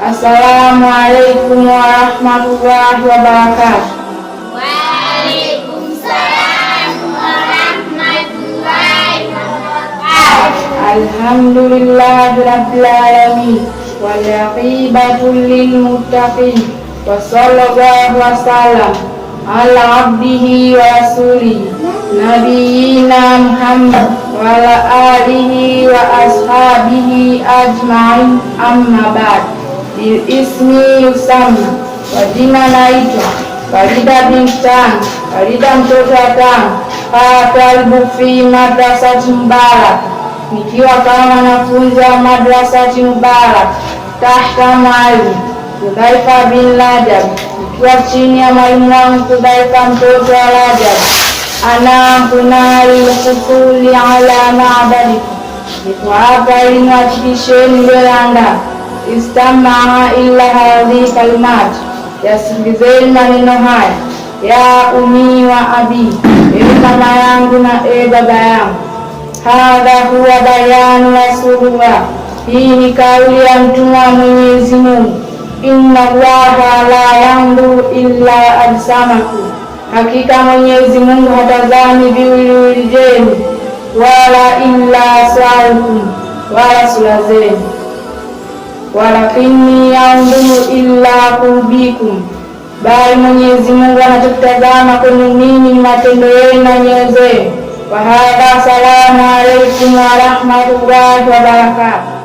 Assalamu alaikum warahmatullahi wabarakatuh. Alhamdulillahi rabbil alamin wal aqibatu lil muttaqin wa sallallahu wa sallam ala abdihi wa rasulihi nabiyyina Muhammad wa ala alihi wa ashabihi ajma'in, amma ba'd. Ismi Usama, kwa jina naitwa Farida binti Tano, Farida mtoto wa Tano, talibu fi madrasati Mubarak, nikiwa kama mwanafunzi wa madrasati Mubarak tahta mwalimu Hudhaifa bin Rajab, nikiwa chini ya mwalimu wangu Hudhaifa mtoto wa Rajab. Ana kuna lilhusuli ala ma'badikum, niko hapa ili niwahakikisheni niliyoandaa. Istamaa illa hadhihi kalimat, yasikilizeni maneno haya. Ya ummi wa abi, ewe mama yangu na ewe baba yangu. Hadha huwa bayanu rasulullah, hii ni kauli ya mtume wa Mwenyezi Mungu. Inna Allaha la yanzuru illa ajsamakum, hakika Mwenyezi Mungu hatazami viwiliwili vyenu, wala illa suwarakum, wala sura zenu, walakini yanzuru illa qulubikum, bali Mwenyezi Mungu anachotazama kwenu ninyi ni matendo yenu na nyoyo zenu. Wa hadha, salamu alaikum wa rahmatullahi wa barakatuh.